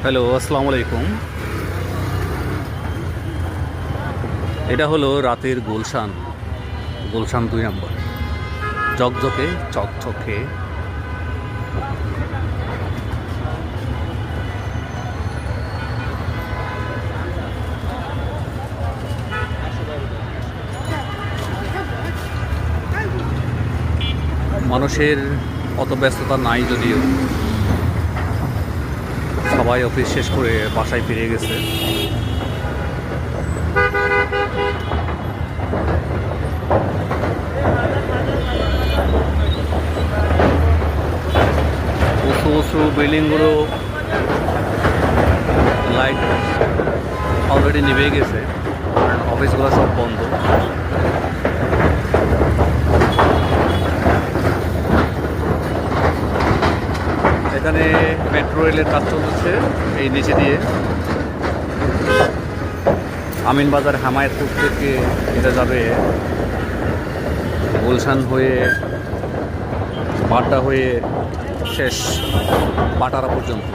Hello, আসসালামু আলাইকুম। এটা হলো রাতের গুলশান, গুলশান 2 নম্বর। ঝকঝকে চকচকে। মানুষের অত ব্যস্ততা নাই, যদিও সবাই অফিস শেষ করে বাসায় ফিরে গেছে। উঁচু উঁচু বিল্ডিংগুলো লাইট অলরেডি নিভে গেছে, কারণ অফিসগুলো সব বন্ধ। এখানে মেট্রো রেলের কাজ চলতেছে এই নিচে দিয়ে। আমিনবাজার হামায়তপুর থেকে এটা যাবে গুলশান হয়ে, বাড্ডা হয়ে, শেষ বাটারা পর্যন্ত।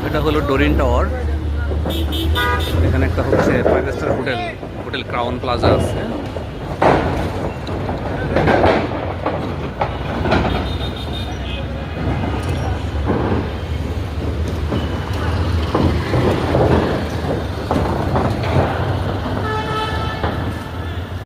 এটা হলো ডোরিন টাওয়ার। এখানে একটা হচ্ছে 5 star hotel, hotel Crowne Plaza আছে।